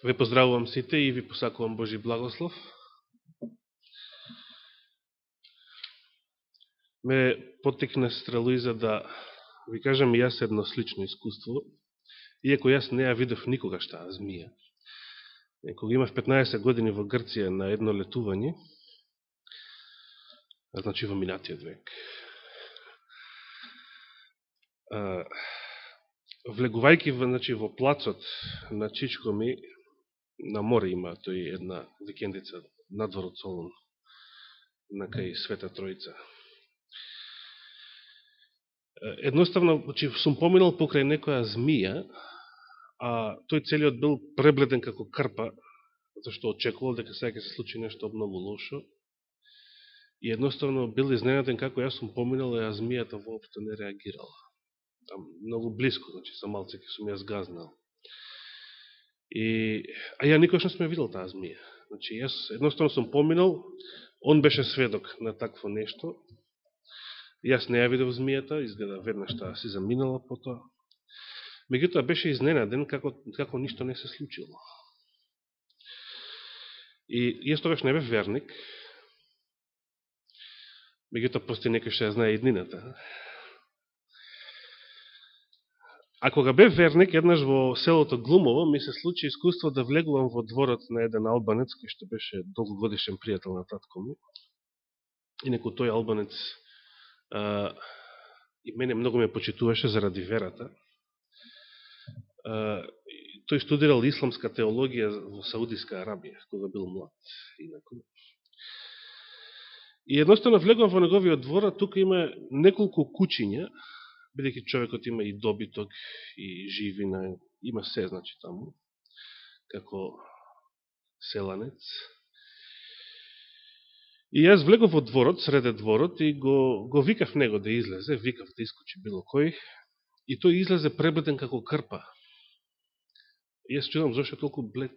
Ве поздравувам сите и ви посакувам Божи благослов. Ме поттикна сестра Луиза да ви кажам и јас едно слично искуство, иако јас не ја видов никогаш таа змија. Кога имав 15 години во Грција на едно летување, значи во минатиот век, влегувајќи значи, во плацот на Чичко ми, на море има тој една викендица надвор од Солун, на кај Света Троица. Едноставно, значи, сум поминал покрај некоја змија, а тој целиот бил пребледен како крпа, зашто очекувал дека сега ќе се случи нешто многу лошо. И едноставно бил изненаден како јас сум поминал, а змијата воопшто не реагирала. Многу близко, значи, са малце ке сум јас газнал. А ја никош не сме видел таа змија. Значи, јас едноставно сум поминал, он беше сведок на такво нешто. Јас не ја видев змијата, изгледа веднаш таа си заминала по тоа. Меѓутоа беше изненаден како ништо не се случило. И јас тогаш не бев верник, меѓутоа постои некој што ја знае иднината. А кога бев верник, еднаш во селото Глумово, ми се случи искуство да влегувам во дворот на еден албанец, кој што беше долгогодишен пријател на татко ми. Инаку тој албанец и мене многу ме почитуваше заради верата. Тој студирал исламска теологија во Саудиска Арабија, кога бил млад. Инаку. И едноставно влегувам во неговиот двор, а тука има неколку кучиња, бидејќи човекот има и добиток, и живина, има се, значи, таму, како селанец. И јас влегов во дворот, среде дворот, и го викав него да излезе, викав да искочи било кој, и тој излезе пребледен како крпа. И јас чудам зашто е толку блед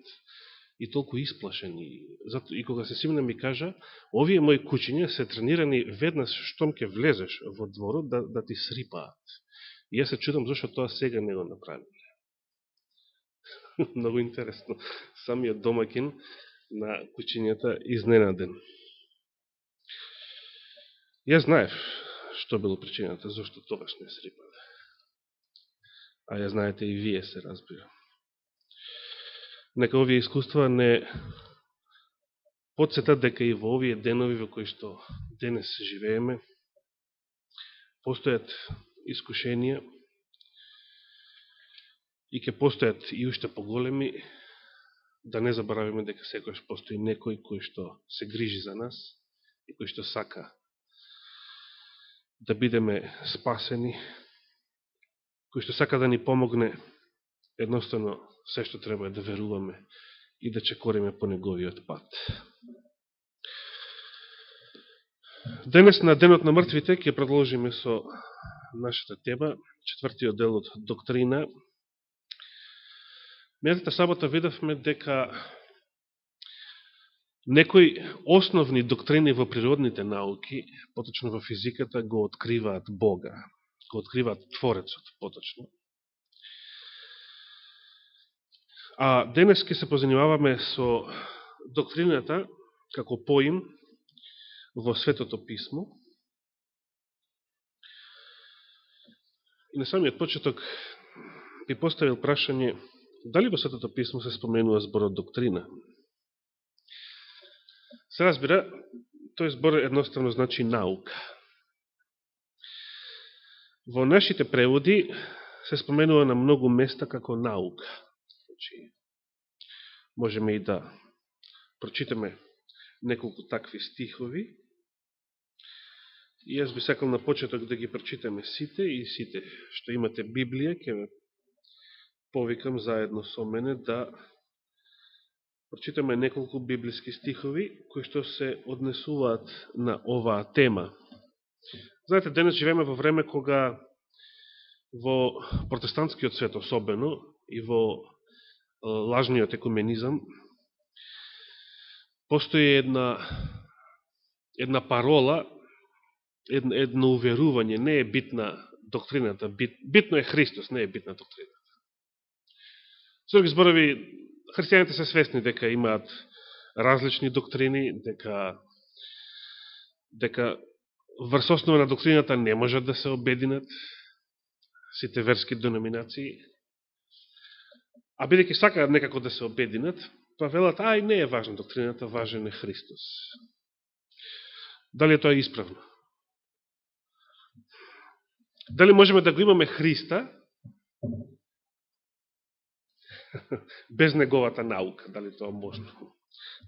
и толку исплашен. И кога се симна ми кажа, овие мои кучиња се тренирани веднаш штом ке влезеш во дворот да ти срипаат. И јас се чудам зашто тоа сега не го направиле. Многу интересно. Самиот домакин на кучињата изненаден. Јас знаев што било причината, зашто тогаш не срипале. А ја знаете и вие, се разбира. Нека овие искуства не подсетат дека и во овие денови во кои што денес живееме, постојат искушенија и ќе постојат и уште поголеми, да не заборавиме дека секојаш постои некој кој што се грижи за нас и кој што сака да бидеме спасени, кој што сака да ни помогне. Едноставно, се што треба е да веруваме и да чекориме по неговиот пат. Денес на Денот на мртвите ќе продолжиме со нашата тема, четвртиот дел од Доктрина. Минатата сабота видовме дека некои основни доктрини во природните науки, поточно во физиката, го откриваат Бога, го откриваат Творецот, поточно. А денес ќе се позанимаваме со доктрината како поим во Светото Писмо. И на самиот почеток би поставил прашање, дали во Светото Писмо се споменува зборот доктрина? Се разбира, тој збор едноставно значи наука. Во нашите преводи се споменува на многу места како наука. Значи, можеме и да прочитаме неколку такви стихови. И јас би сакал на почеток да ги прочитаме сите, и сите што имате Библија, ќе ме повикам заедно со мене да прочитаме неколку библиски стихови кои што се однесуваат на оваа тема. Знаете, денес живееме во време кога во протестантскиот свет особено и во лажниот екуменизам постои една парола, едно уверување, не е битна доктрината, битно е Христос, не е битна доктрината. Со други зборови, христијаните се свесни дека имаат различни доктрини, дека врз основа на доктрината не можат да се обединат сите верски деноминации, а бидејќи сакаат некако да се обединат, па велат, ај, не е важна доктрината, важен е Христос. Дали е тоа исправно? Дали можеме да го имаме Христа без неговата наука? Дали тоа можно?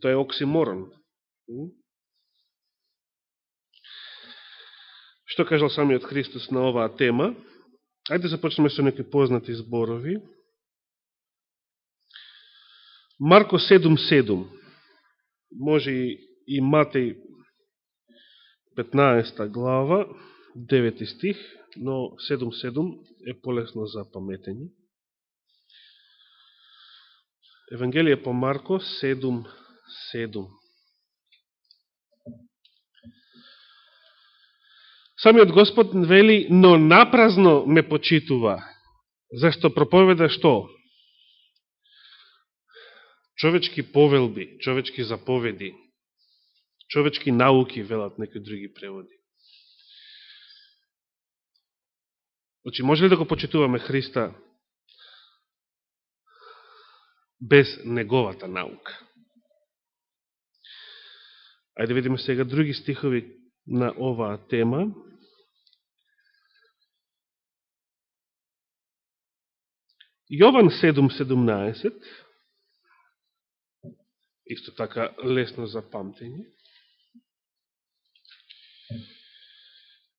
Тоа е оксиморон. Што кажал самиот Христос на оваа тема? Ајде започнеме со некои познати зборови. Марко 7.7. Може и Матеј 15 глава, 9 стих, но 7.7 е полесно за паметење. Евангелие по Марко 7.7. Самиот Господ вели, но напразно ме почитува, зашто проповеда што? Човечки повелби, човечки заповеди, човечки науки, велат некои други преводи. Значи, може ли да го почитуваме Христа без неговата наука? Ајде видиме сега други стихови на оваа тема. Јован 7.17, исто така лесно за памтење.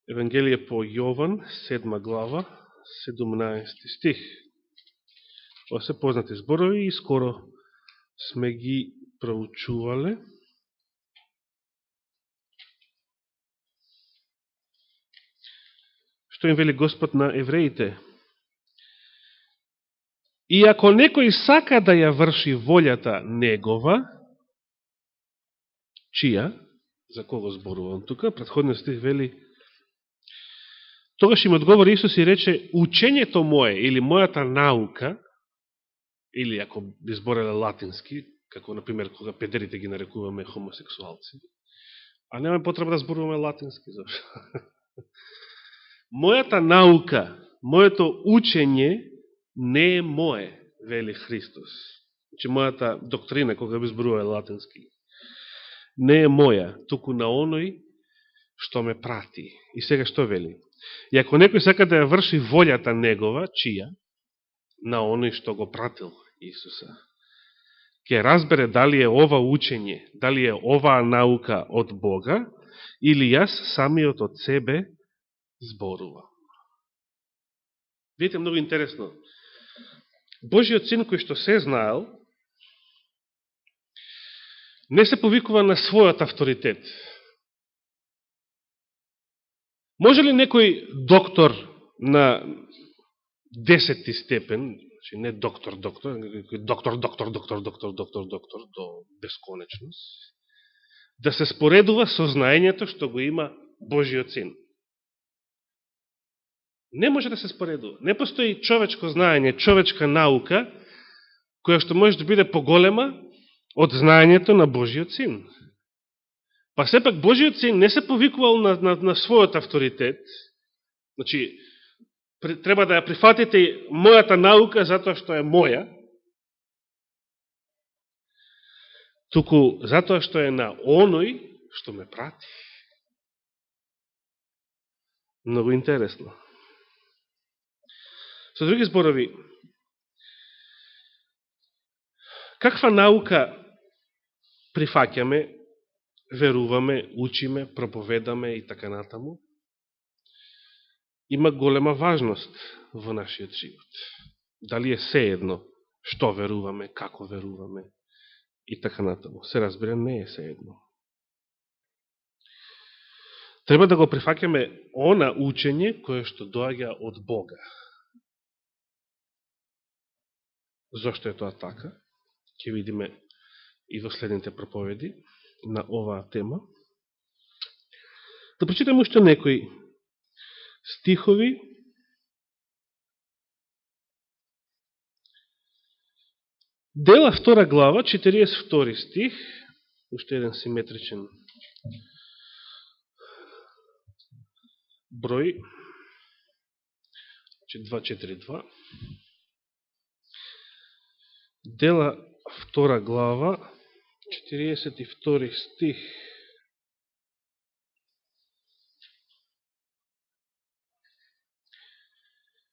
Евангелие по Јован, 7 глава, 17 стих. Ова се познати зборови и скоро сме ги проучувале. Што им вели Господ на евреите? И ако некој сака да ја врши волјата негова, чија? За кого зборувам тука? Претходниот стих вели, тогаш им одговори Исус и рече, учењето мое или мојата наука, или ако би збореле латински, како, например, кога педерите ги нарекуваме хомосексуалци, а нема потреба да зборуваме латински, зашто? Мојата наука, моето учење не е мое, вели Христос. Значи, мојата доктрина, кога би зборуваме латински, не е моја, туку на оној што ме прати. И сега што вели? И ако некој сака да ја врши волјата негова, чија? На оној што го пратил Исуса. Ке разбере дали е ова учење, дали е оваа наука од Бога, или јас самиот од себе зборувам. Видите, многу интересно. Божиот син кој што се знаел, не се повикува на својот авторитет. Може ли некој доктор на 10 степен, значи не доктор, доктор до бесконечност, да се споредува со знаењето што го има Божиот син? Не може да се споредува. Не постои човечко знаење, човечка наука, која што може да биде поголема од знаењето на Божиот син. Па сепак Божиот син не се повикувал на својот авторитет. Значи, треба да ја прифатите мојата наука затоа што е моја, туку затоа што е на оној што ме прати. Многу интересно. Со други зборови, каква наука прифаќаме, веруваме, учиме, проповедаме и така натаму, има голема важност во нашиот живот. Дали е сеедно што веруваме, како веруваме и така натаму. Се разбира, не е сеедно. Треба да го прифаќаме она учење кое што доаѓа од Бога. Зошто е тоа така? Ќе видиме и во следните проповеди на оваа тема. Да прочитаме уште некои стихови. Дела 2 глава, 42 стих, уште еден симетричен број, 242. Дела 2 глава, 42 стих.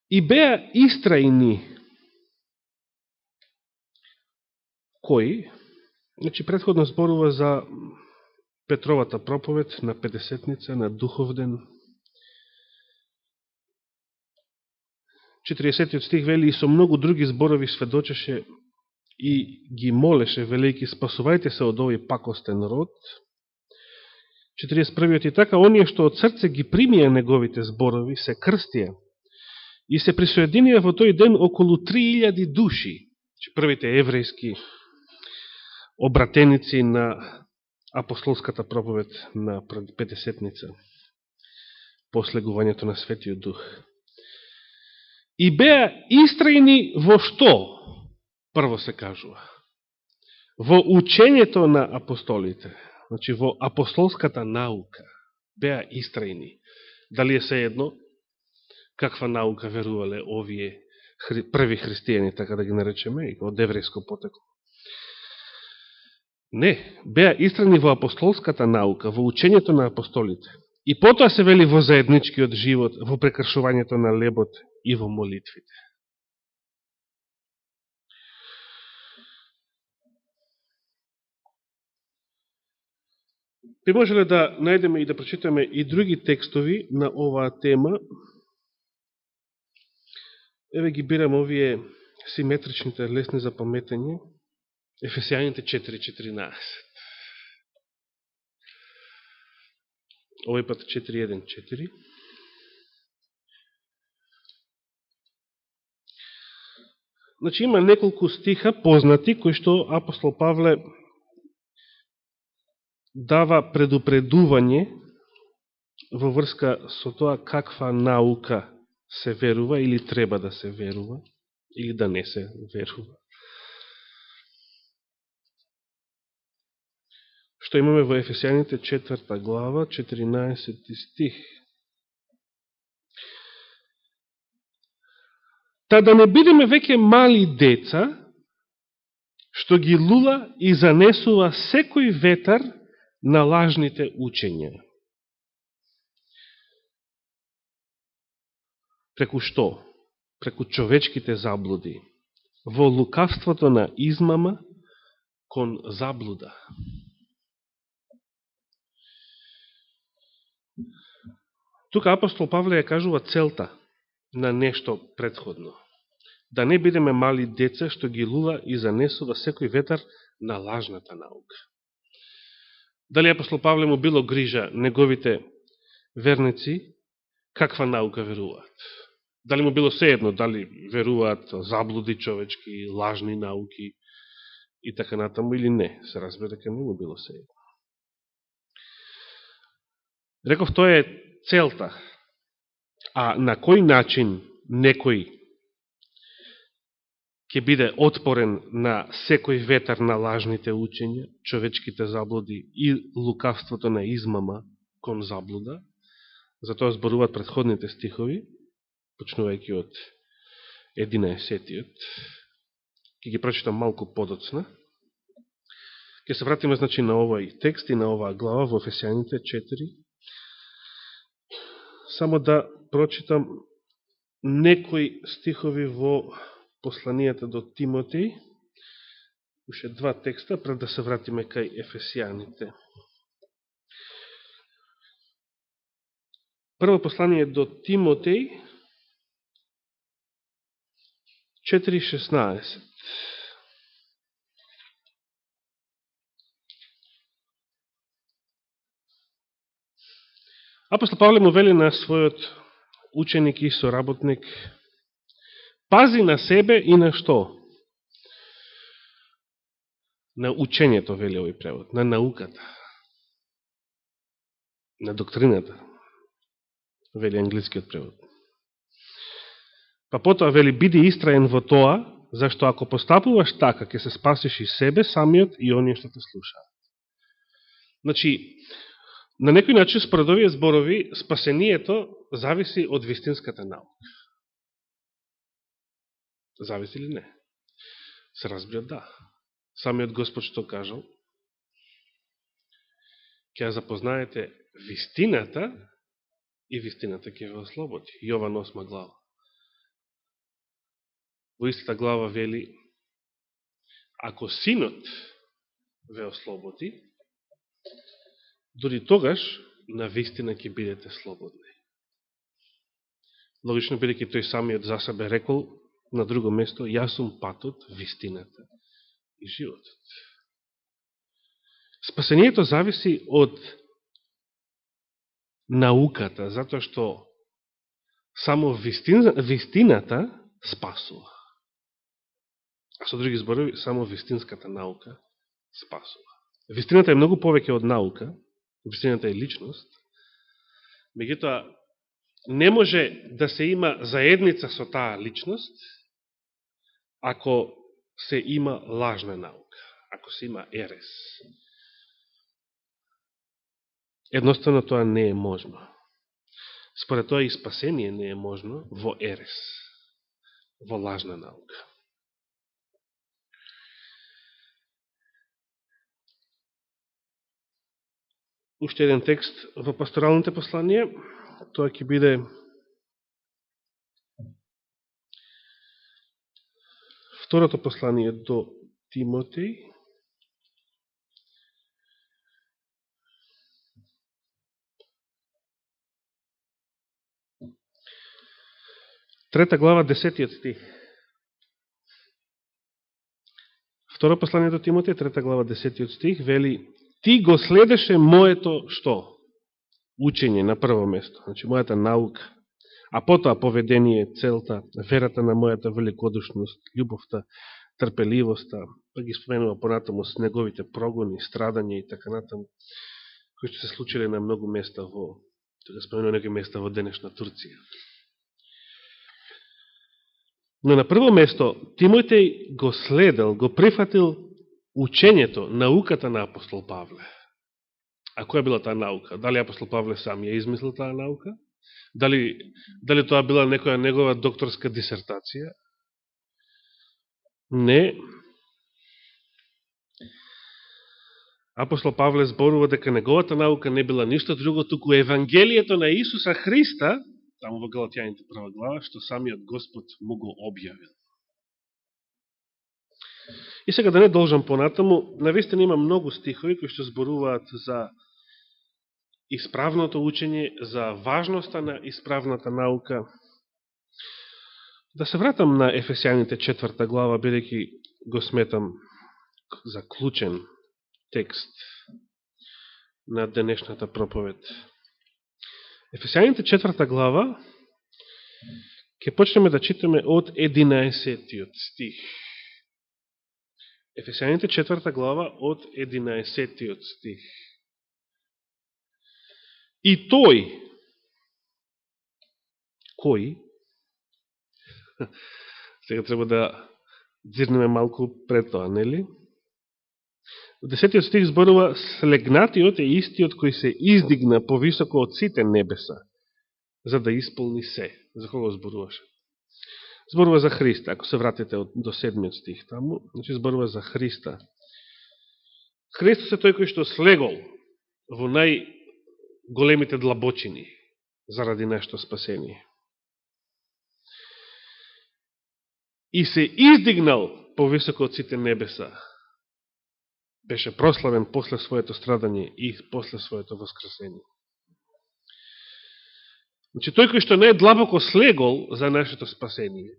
И беа истрајни кои, значи предходно зборува за Петровата проповед на Педесетница, на Духовден. 40 стих вели: и со многу други зборови сведочеше и ги молеше, велејки, спасувајте се од овој пакостен род. 41 и така, оние што од срце ги примија неговите зборови, се крстија и се присоединија во тој ден околу 3000 души, првите еврејски обратеници на апостолската проповед на Педесетница, после гувањето на Светиот Дух. И беа истрајни во што? Прво се кажува. Во учењето на апостолите, значи во апостолската наука, беа истрајни. Дали е sejedno каква наука верувале овие први христијани, така да ги наречеме, од еврејско потекло? Не, беа истрајни во апостолската наука, во учењето на апостолите. И потоа се вели во заедничкиот живот, во прекршувањето на лебот и во молитвите. Би можеле да најдеме и да прочитаме и други текстови на оваа тема. Еве ги бирам овие симетричните, лесни за паметење. Ефесијаните 4.14. Овој пат 4.1.4. Значи има неколку стиха познати, кои што апостол Павле дава предупредување во врска со тоа каква наука се верува или треба да се верува, или да не се верува. Што имаме во Ефесијаните 4 глава, 14 стих. Та да не бидеме веќе мали деца, што ги лула и занесува секој ветар на лажните учења. Преку што? Преку човечките заблуди. Во лукавството на измама кон заблуда. Тука апостол Павле ја кажува целта на нешто предходно. Да не бидеме мали деца што ги лула и занесува секој ветар на лажната наука. Дали апостол Павле му било грижа неговите верници каква наука веруваат? Дали му било sejedno дали веруваат заблуди човечки, лажни науки и така натаму или не? Се разбира дека не му било sejedno. Реков, тоа е целта. А на кој начин некој ќе биде отпорен на секој ветар на лажните учења, човечките заблуди и лукавството на измама кон заблуда? Затоа зборуваат предходните стихови, почнувајќи од 11-тиот. Ќе ги прочитам малку подоцна. Ќе се вратиме, значи, на овој текст и на оваа глава во Ефесијаните 4. Само да прочитам некои стихови во посланијата до Тимотеј. Уште два текста пред да се вратиме кај Ефесијаните. Прво послание до Тимотеј 4.16. Апостол Павле му вели на својот ученик и соработник: пази на себе и на што? На учењето, вели овој превод, на науката, на доктрината, вели англискиот превод. Па потоа вели: биди истраен во тоа, зашто ако постапуваш така, ќе се спасиш и себе самиот и оние што те слушаат. Значи, на некој начин, според овие зборови, спасението зависи од вистинската наука. Зависи ли не? Се разбира да. Самиот Господ што кажал, ќе запознаете вистината и вистината ќе ве ослободи. Јован 8 глава. Во истата глава вели, ако синот ве ослободи, дори тогаш на вистина ќе бидете слободни. Логично бидејќи тој самиот за себе рекол на друго место, јас сум патот, вистината и животот. Спасението зависи од науката, затоа што само вистината спасува. А со други зборови, само вистинската наука спасува. Вистината е многу повеќе од наука, вистината е личност, меѓутоа не може да се има заедница со таа личност ако се има лажна наука, ако се има ерес. Едноставно тоа не е можно. Според тоа и спасение не е можно во ерес, во лажна наука. Уште еден текст во пасторалните посланија, тоа ќе биде второто послание до Тимотеј, трета глава, 10 стих. Второ послание до Тимотеј, трета глава, 10 стих, вели: ти го следеше моето, што? Учење на прво место, значи мојата наука, а потоа поведение, целта, верата на мојата великодушност, љубовта, трпеливоста, па ги споменува понатаму с неговите прогони, страдања и така натаму, кои што се случиле на многу места во, тука споменува некои места во денешна Турција. Но на прво место, Тимотеј го следел, го прифатил учењето, науката на апостол Павле. А која била таа наука? Дали апостол Павле сам ја измислил таа наука? Дали тоа била некоја негова докторска дисертација? Не. Апостол Павле зборува дека неговата наука не била ништо друго, туку Евангелието на Исуса Христа, таму во Галатјаните 1 глава, што самиот Господ му го објавил. И сега да не должам понатаму, навистина има многу стихови кои што зборуваат за исправното учење, за важноста на исправната наука. Да се вратам на Ефесијаните 4 глава, бидејќи го сметам за клучен текст на денешната проповед. Ефесијаните 4 глава ќе почнеме да читаме од 11 стих. Ефесијаните 4 глава од 11 стих. И тој, кој? Сега треба да дзирнеме малку пред тоа, нели? В 10 стих зборува: слегнатиот е истиот кој се издигна повисоко од сите небеса, за да исполни се. За кого зборуваше? Зборува за Христа, ако се вратите до 7 стих таму, значи зборува за Христа. Христос е тој кој што слегол во најголемите длабочини заради нашето спасение. И се издигнал повисоко од сите небеса. Беше прославен после своето страдање и после своето воскресение. Значи, тој кој што најдлабоко слегол за нашето спасение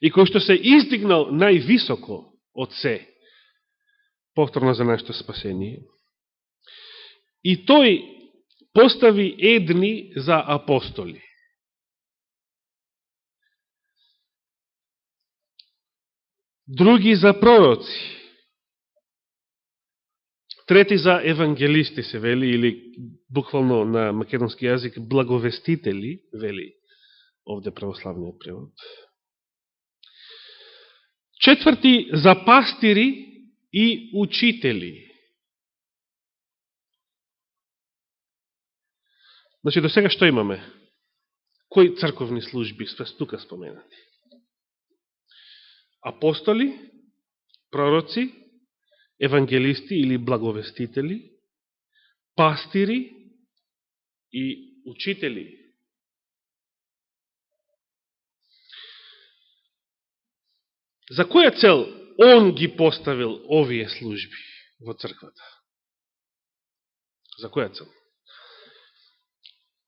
и кој што се издигнал највисоко од се, повторно за нашето спасение, и тој постави едни за апостоли, други за пророци, трети за евангелисти се вели, или буквално на македонски јазик благовестители, вели овде православниот превод. Четврти, за пастири и учители. Значи, до сега што имаме? Кои црковни служби се тука споменати? Апостоли, пророци, евангелисти или благовестители, пастири и учители. За која цел он ги поставил овие служби во црквата? За која цел?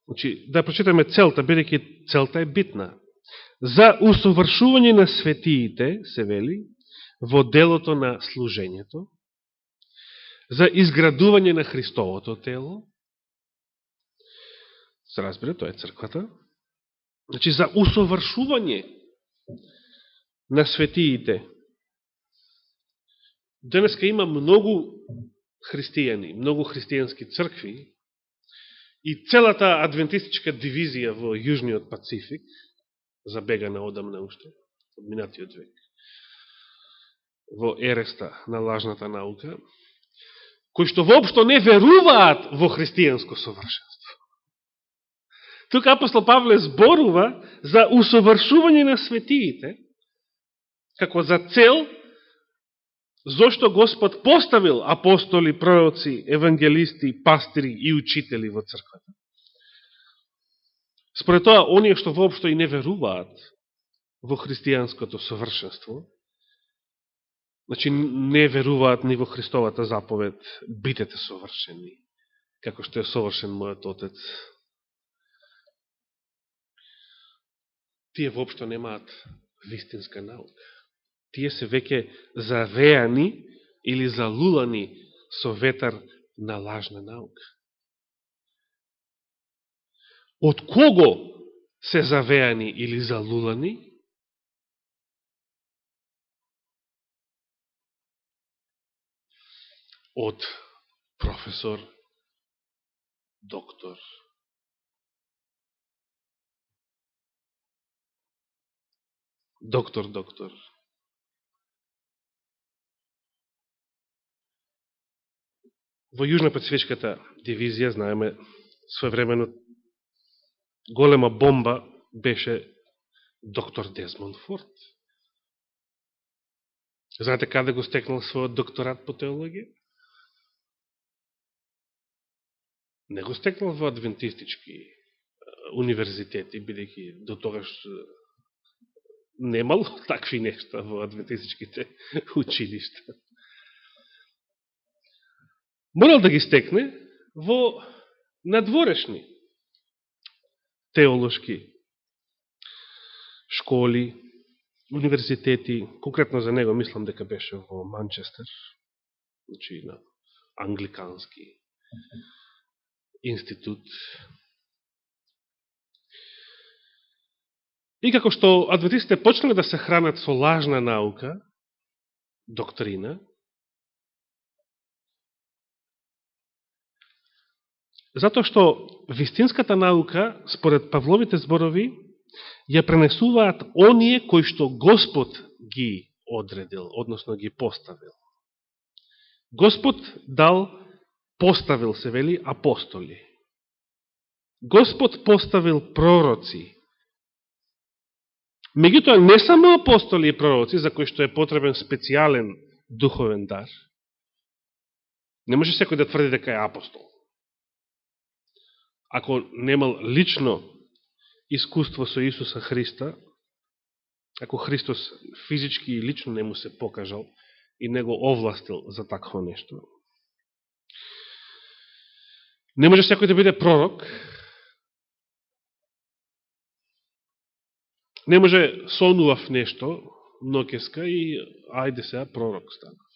Значи, да прочитаме целта, бидејќи целта е битна. За усовршување на светиите, се вели, во делото на служењето, за изградување на Христовото тело, се разбира, тоа е црквата, значи за усовршување на светиите. Денеска има многу христијани, многу христијански цркви и целата адвентистичка дивизија во Јужниот Пацифик, забегана одамна уште, од минатиот век, во ереста на лажната наука, кои што воопшто не веруваат во христијанско совршенство. Тука апостол Павле зборува за усовршување на светиите, како за цел, зошто Господ поставил апостоли, пророци, евангелисти, пастири и учители во црквата. Според тоа, оние што воопшто и не веруваат во христијанското совршенство, значи не веруваат ни во Христовата заповед, бидете совршени, како што е совршен мојот Отец. Тие воопшто немаат вистинска наука. Тие се веќе завеани или залулани со ветар на лажна наука. Од кого се завеани или залулани? Од професор, доктор, доктор. Во Јужно-Пацифичката дивизија, знаеме, своевремено голема бомба беше доктор Дезмонд Форд. Знаете каде го стекнал својот докторат по теологија? Не го стекнал во адвентистички универзитети, бидејќи до тогаш немало такви нешта во адвентистичките училишта. Морал да ги стекне во надворешни теолошки школи, универзитети, конкретно за него мислам дека беше во Манчестер, значи на англикански институт. И како што адвентистите почнале да се хранат со лажна наука, доктрина, затоа што вистинската наука, според Павловите зборови, ја пренесуваат оние кои што Господ ги одредил, односно ги поставил. Господ поставил, се вели, апостоли. Господ поставил пророци. Меѓутоа, не само апостоли и пророци, за кои што е потребен специјален духовен дар. Не може секој да тврди дека е апостол. Ако немал лично искуство со Исуса Христа, ако Христос физички и лично не му се покажал и не го овластил за такво нешто, не може секој да биде пророк, не може сонував нешто ноќеска и ајде сега пророк станав.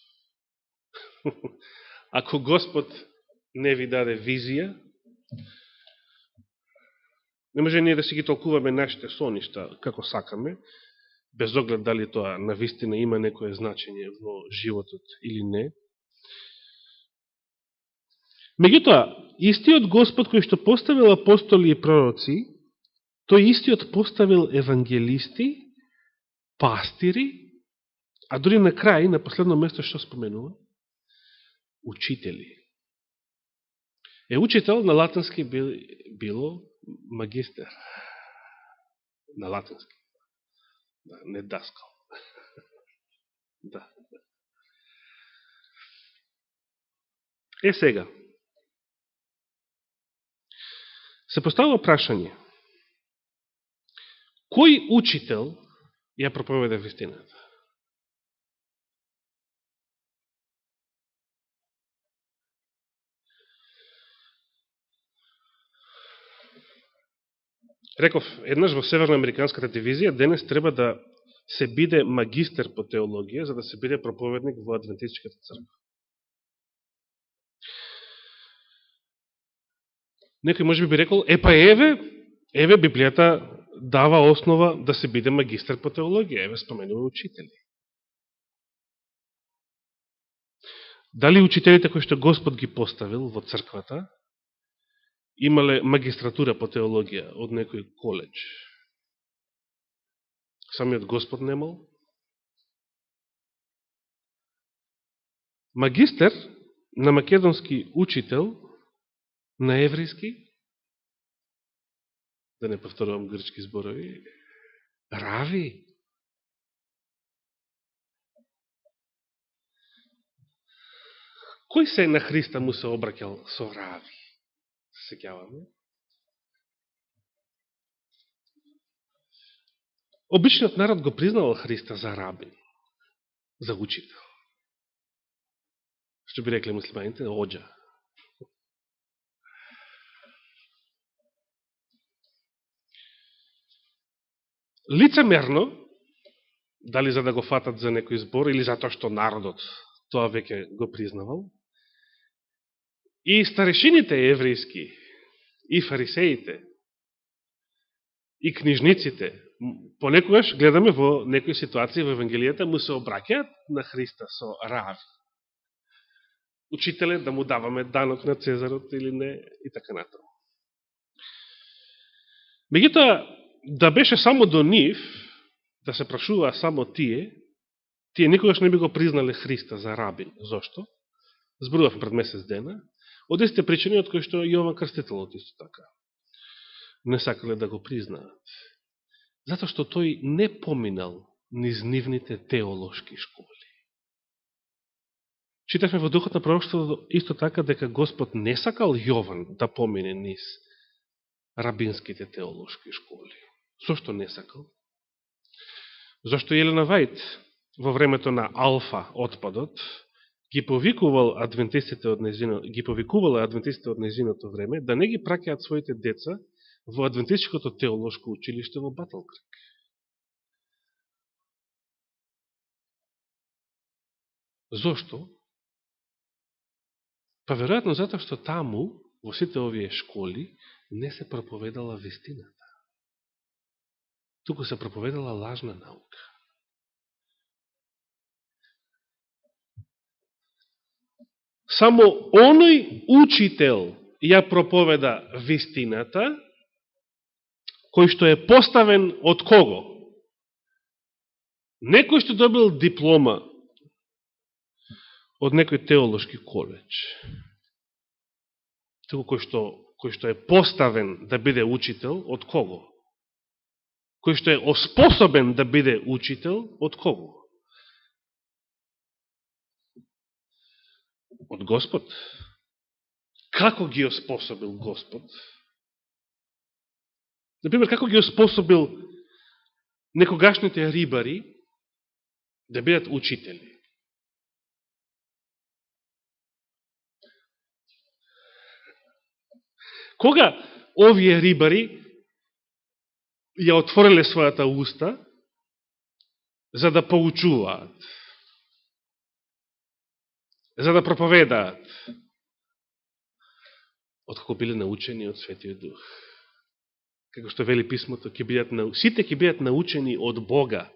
Ако Господ не ви даде визија, не може ние да си ги толкуваме нашите соништа како сакаме, без оглед дали тоа навистина има некое значење во животот или не. Меѓутоа, истиот Господ кој што поставил апостоли и пророци, тој истиот поставил евангелисти, пастири, А дори на крај, на последно место, што споменува? Учители. Учител на латински било магистер. На латински. Да, не даскал. Да. Сега. Се поставува прашање. Кој учител ја проповеда вистината? Реков, еднаш во Северноамериканската дивизија, денес треба да се биде магистер по теологија, за да се биде проповедник во Адвентистичката црква. Некој може би рекол, еве Библијата дава основа да се биде магистер по теологија, еве споменува учители. Дали учителите кои што Господ ги поставил во црквата, имале магистратура по теологија од некој коледж? Самиот Господ немал? Магистер на македонски учител на еврејски, да не повторувам грчки зборови, рави. Кој се на Христа му се обраќал со рави? Се сеќаваме? Обичниот народ го признавал Христа за рабин, за учител. Што би рекле муслиманите, оџа. Лицемерно, дали за да го фатат за некој збор, или затоа што народот тоа веќе го признавал, и старешините еврејски, и фарисеите, и книжниците, понекогаш гледаме во некои ситуации во Евангелијата, му се обраќаат на Христа со рави. Учителе, да му даваме данок на Цезарот или не, и така натаму. Меѓутоа, да беше само до нив, да се прашуваа само тие никогаш не би го признале Христа за рабин. Зошто? Зборував пред месец дена. Од истите причини од кои што Јован Крстителот исто така не сакале да го признаат. Затоа што тој не поминал низ нивните теолошки школи. Читавме во Духот на пророкството исто така дека Господ не сакал Јован да помине низ рабинските теолошки школи. Зошто не сакал? Зошто Елена Вајд во времето на Алфа отпадот ги повикувала адвентистите од незиното време да не ги праќаат своите деца во Адвентистичкото теолошко училиште во Батл Крик. Зошто? Па веројатно затоа што таму, во сите овие школи, не се проповедала вистината. Туку се проповедала лажна наука. Само оној учител ја проповеда вистината, кој што е поставен од кого? Некој што добил диплома од некој теолошки коледж. Туку кој што е поставен да биде учител, од кого? Кој што е оспособен да биде учител, од кого? Од Господ. Како ги оспособил Господ? Например, како ги оспособил некогашните рибари да бидат учители? Кога овие рибари ја отвориле својата уста за да поучуваат, за да проповедаат, откако биле научени од Светиот Дух? Како што вели писмото, сите ќе бидат научени од Бога.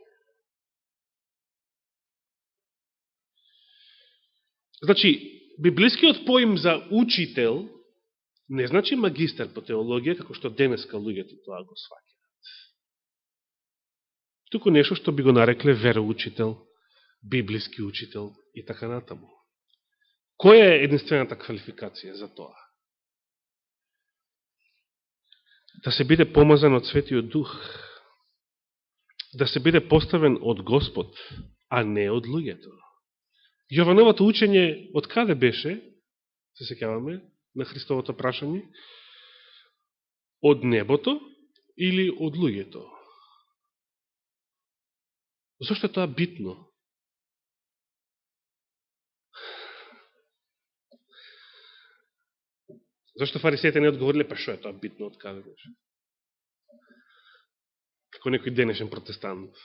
Значи, библискиот поим за учител не значи магистер по теологија, како што денеска луѓето тоа го сваќаат. Туку нешто што би го нарекле вероучител, библиски учител и така натаму. Која е единствената квалификација за тоа? Да се биде помазан од Светиот Дух, да се биде поставен од Господ, а не од луѓето. Јовановото учење од каде беше, се сеќаваме, на Христовото прашање? Од небото или од луѓето? Зошто е тоа битно? Зошто фарисеите не одговориле, па шо е тоа битно, од каде беше? Како некој денешен протестант.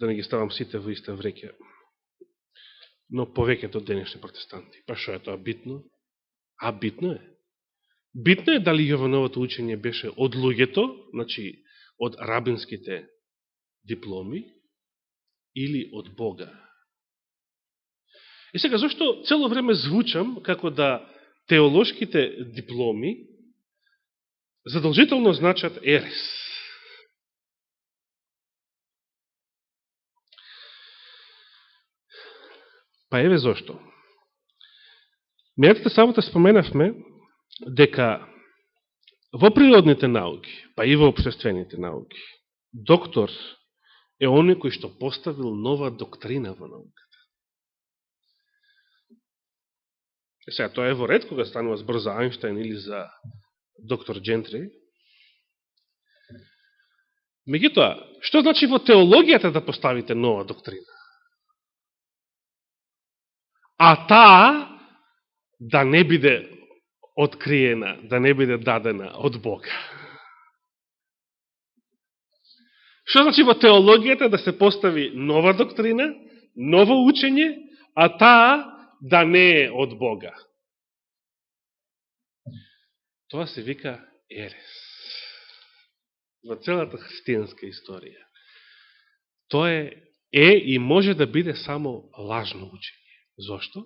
Да не ги ставам сите во иста вреќа. Но повеќето денешни протестанти. Па шо е тоа битно? А битно е. Битно е дали Јовановото учење беше од луѓето, значи од рабинските дипломи, или од Бога. И сега, зашто цело време звучам како да теолошките дипломи задолжително значат ерес? Па еве зошто. Мејатата сабота споменавме дека во природните науки, па и во општествените науки, доктор е оној кој што поставил нова доктрина во науката. Сега, тоа е во ред кога станува збор за Ајнштајн или за доктор Джентри. Меѓутоа, што значи во теологијата да поставите нова доктрина? А таа да не биде откриена, да не биде дадена од Бога. Што значи во теологијата да се постави нова доктрина, ново учење, а таа да не е од Бога? Тоа се вика ерес. Во целата христијанска историја. Тоа е и може да биде само лажно учење. Зошто?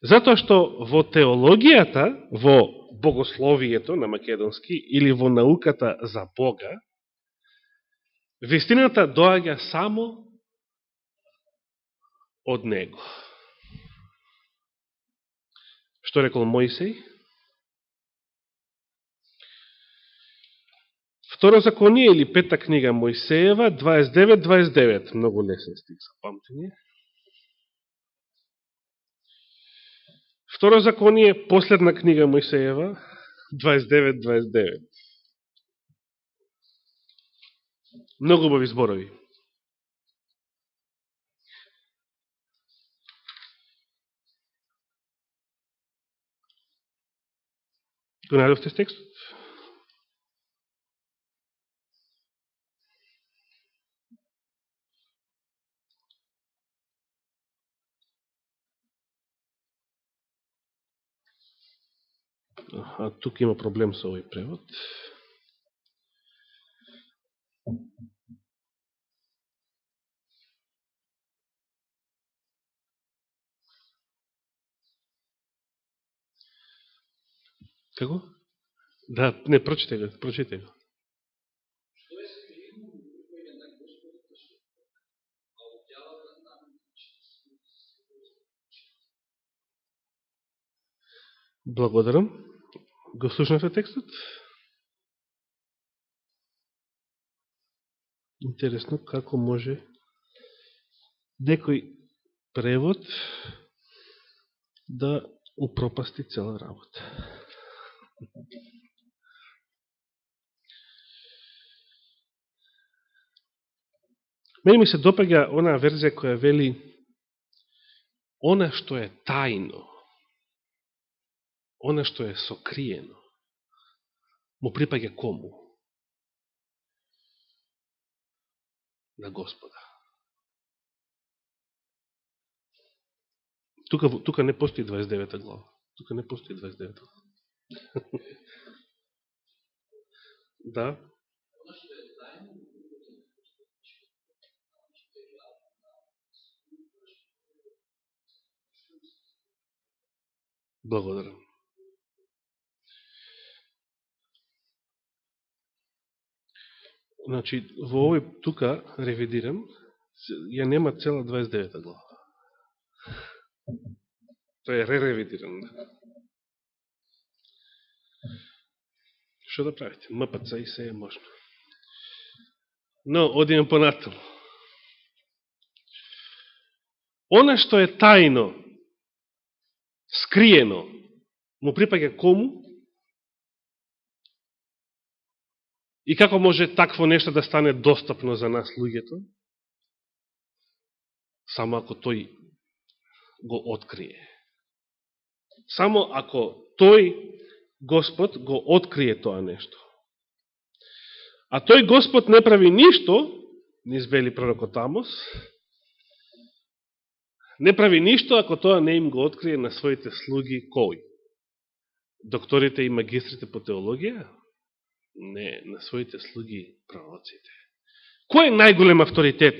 Затоа што во теологијата, во богословието на македонски, или во науката за Бога, вистината доаѓа само од Него. Што рекол Мојсей? Второзаконие или пета книга Мојсеева, 29-29. Многу лесен стих за памтење. Второзаконие, последна книга Мојсеева, 29-29. Многу убави зборови. Го најдовте текстот? Тук има проблем со овој превод. Како? Да, не, прочите го, прочите го. Благодарам. Го слушнавте текстот? Интересно, како може некој превод да упропасти цела работа. Мене ми се допаѓа онаа верзија која вели она што е тајно, она што е сокриено, му припаѓа кому? На Господа. Тука не постои 29 глава. Тука не постои 29 глава. Да. Благодарам. Значи, во овој тука, ревидирам, ја нема цела 29 глава. Тој е реревидиран. Што да правите? МПЦ и се е можно. Но, одиме понатаму. Она што е тајно, скриено, му припаѓа кому? И како може такво нешто да стане достапно за нас луѓето? Само ако тој го открие. Само ако тој Господ го открие тоа нешто. А тој Господ не прави ништо, низ вели пророкот Амос, не прави ништо ако тоа не им го открие на своите слуги кој? Докторите и магистрите по теологија? Не, на своите слуги пророците. Кој е најголем авторитет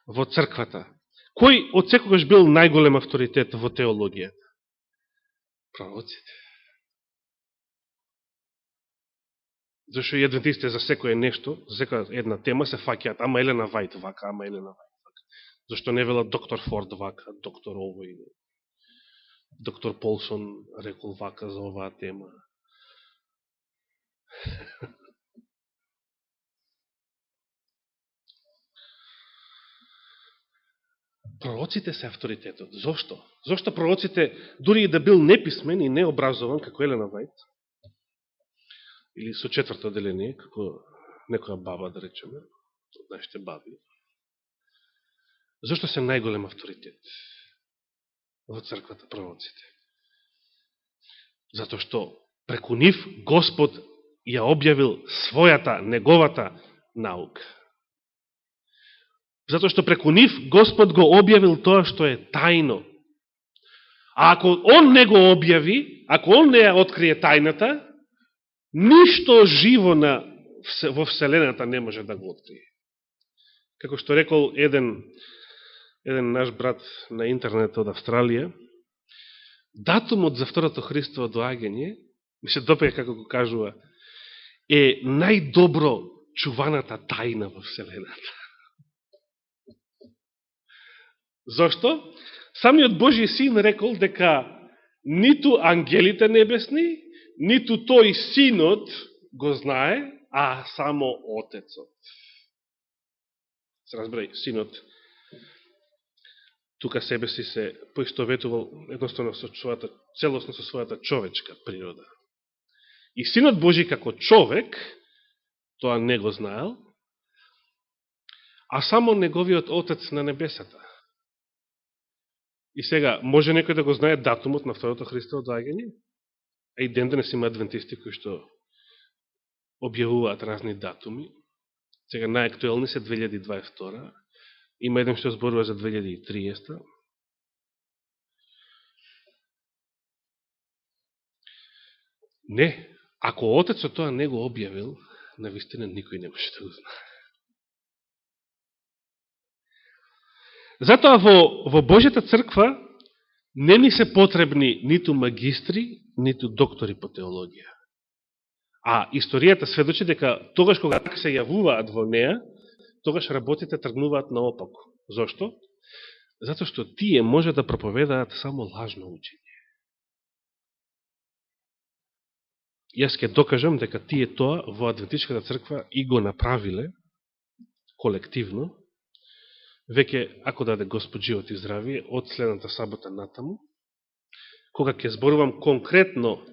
во црквата? Кој од секогаш бил најголем авторитет во теологијата? Пророците. Зашто и адвентистите за секој нешто, за секоја една тема се фаќаат, ама Елена Вајт вака, ама Елена Вајт вака. Зашто не велат доктор Форд вака, доктор овој, доктор Полсон рекол вака за оваа тема. Пророците се авторитетот. Зошто? Зошто пророците, дури и да бил неписмен и необразован, како Елена Вајт, или со четврто деление, како некоја баба, да речеме, од нашите баби, зашто се најголем авторитет во црквата пророците? Затоа што преку нив Господ ја објавил својата, неговата наука. Затоа што преку нив Господ го објавил тоа што е тајно. А ако Он не го објави, ако Он не ја открие тајната, ништо живо во Вселената не може да го открие. Како што рекол еден наш брат на интернет од Австралија, датумот за второто Христово доаѓање, ми се допега како го кажува, е најдобро чуваната тајна во Вселената. Зошто? Самиот Божи Син рекол дека ниту ангелите небесни, ниту тој Синот го знае, а само Отецот. Се разбрај, Синот тука себе си се поистоветувал едноставно со својата, целосно со својата човечка природа. И Синот Божи како човек, тоа не го знаел, а само неговиот Отец на небесата. И сега, може некој да го знае датумот на второто Христово доаѓање? А и ден денес има адвентисти кои што објавуваат разни датуми. Сега најактуелни се 2022. Има еден што зборува за 2030. Не, ако Отецот тоа не го објавил, навистина никој не може да го знае. Затоа во Божјата црква не ни се потребни ниту магистри, ниту доктори по теологија. А историјата сведочи дека тогаш кога се јавуваат во неа, тогаш работите тргнуваат наопаку. Зошто? Затоа што тие може да проповедаат само лажно учење. Јас ќе докажам дека тие тоа во Адвентичката црква и го направиле колективно, веќе, ако даде Господ живот и здравие, од следната сабота натаму, кога ќе зборувам конкретно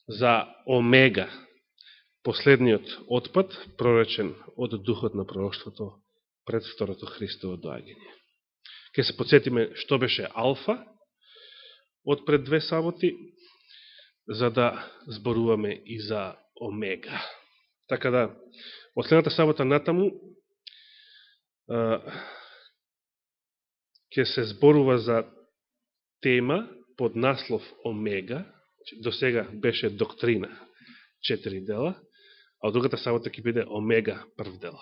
за Омега, последниот отпад, проречен од духот на пророштвото пред второто Христово доаѓање. Ке се подсетиме што беше Алфа од пред 2 саботи, за да зборуваме и за Омега. Така да, од следната сабота натаму, ќе се зборува за тема под наслов Омега, до сега беше доктрина 4 дела, а од другата сабота ќе биде Омега прв дел.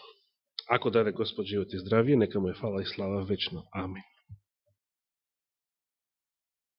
Ако даде Господ живот и здравие, нека му е фала и слава вечно. Амин.